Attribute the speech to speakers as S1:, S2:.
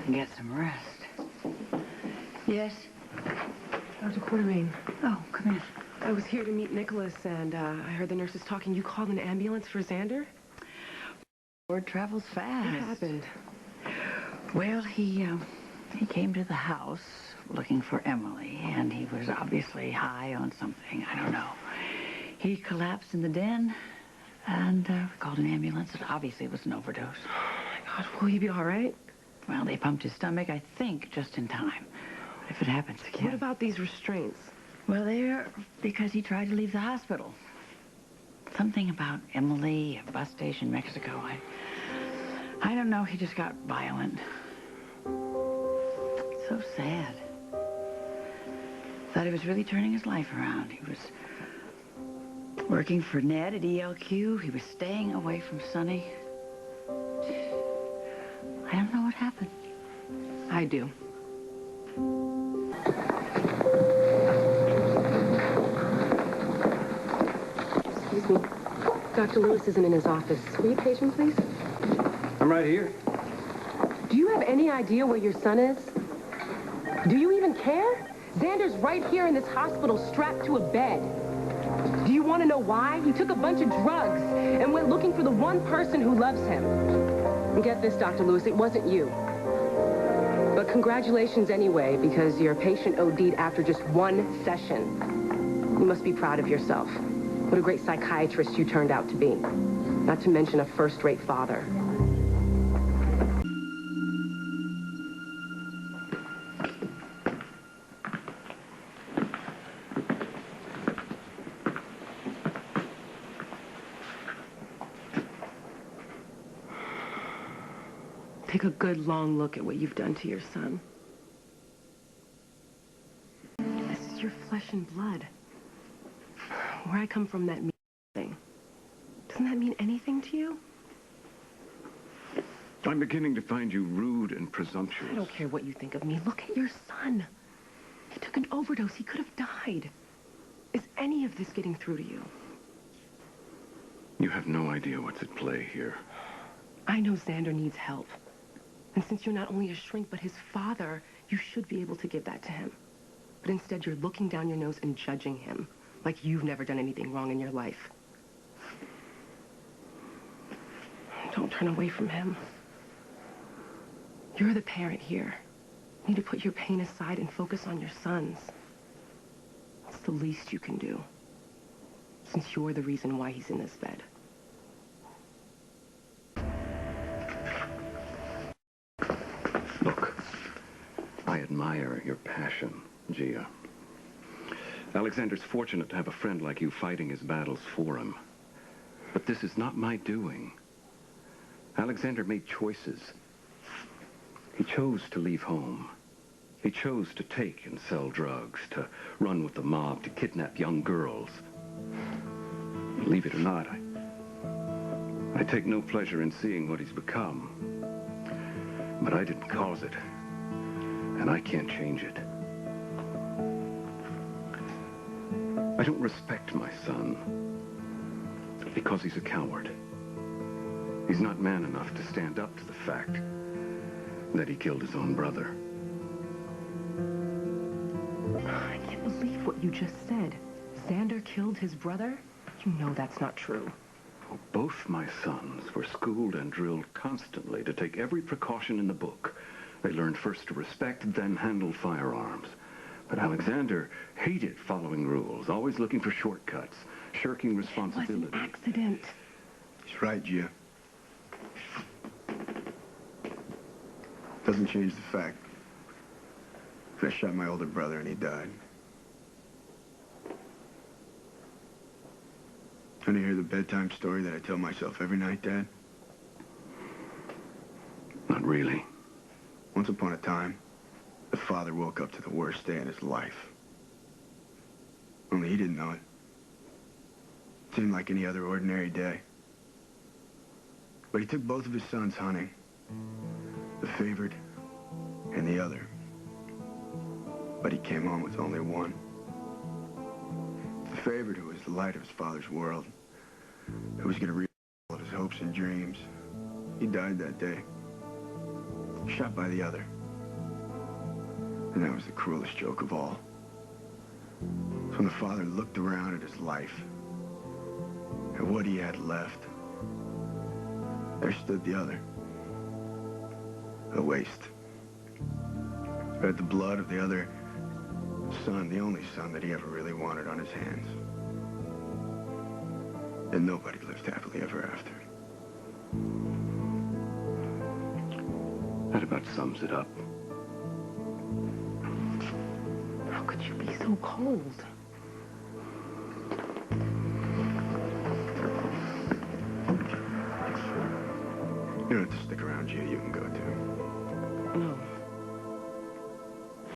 S1: and get some rest. Yes?
S2: Dr. Quartermaine.
S1: Oh, come in.
S2: I was here to meet Nicholas, and I heard the nurses talking. You called an ambulance for Zander?
S1: Word travels fast.
S2: What happened?
S1: Well, he came to the house looking for Emily, and he was obviously high on something. I don't know. He collapsed in the den, and we called an ambulance. It obviously was an overdose.
S2: Oh, my God. Will he be all right?
S1: Well, they pumped his stomach, I think, just in time. But if it happens again...
S2: What about these restraints?
S1: Well, they're because he tried to leave the hospital. Something about Emily, a bus station, Mexico. I don't know. He just got violent. So sad. Thought he was really turning his life around. He was working for Ned at ELQ. He was staying away from Sonny. I don't know what happened.
S2: I do. Excuse me. Dr. Lewis isn't in his office. Will you page him, please?
S3: I'm right here.
S2: Do you have any idea where your son is? Do you even care? Zander's right here in this hospital strapped to a bed. Do you want to know why? He took a bunch of drugs and went looking for the one person who loves him. And get this, Dr. Lewis, it wasn't you. But congratulations anyway, because your patient OD'd after just one session. You must be proud of yourself. What a great psychiatrist you turned out to be. Not to mention a first-rate father. Take a good long look at what you've done to your son. This is your flesh and blood. Where I come from, that means nothing. Doesn't that mean anything to you?
S3: I'm beginning to find you rude and presumptuous.
S2: I don't care what you think of me. Look at your son. He took an overdose. He could have died. Is any of this getting through to you?
S3: You have no idea what's at play here.
S2: I know Zander needs help. And since you're not only a shrink, but his father, you should be able to give that to him. But instead, you're looking down your nose and judging him, like you've never done anything wrong in your life. Don't turn away from him. You're the parent here. You need to put your pain aside and focus on your sons. It's the least you can do, since you're the reason why he's in this bed.
S3: Look, I admire your passion, Gia. Alexander's fortunate to have a friend like you fighting his battles for him. But this is not my doing. Alexander made choices. He chose to leave home. He chose to take and sell drugs, to run with the mob, to kidnap young girls. Believe it or not, I take no pleasure in seeing what he's become. But I didn't cause it, and I can't change it. I don't respect my son because he's a coward. He's not man enough to stand up to the fact that he killed his own brother.
S2: I can't believe what you just said. Zander killed his brother? You know that's not true.
S3: Both my sons were schooled and drilled constantly to take every precaution in the book. They learned first to respect, then handle firearms. But Alexander hated following rules, always looking for shortcuts, shirking responsibility.
S2: It was an accident.
S4: He's right, Gia. Doesn't change the fact that I shot my older brother and he died. Want to hear the bedtime story that I tell myself every night, Dad?
S3: Not really.
S4: Once upon a time, the father woke up to the worst day in his life. Only he didn't know it. It seemed like any other ordinary day. But he took both of his sons hunting. The favored and the other. But he came home with only one. The favored, who was the light of his father's world, who was going to realize all of his hopes and dreams. He died that day. Shot by the other. And that was the cruelest joke of all. So when the father looked around at his life, at what he had left, there stood the other. A waste. Who had the blood of the other son, the only son that he ever really wanted, on his hands. And nobody lived happily ever after.
S3: That about sums it up.
S2: How could you be so cold?
S4: You don't have to stick around, Gia. You can go, too.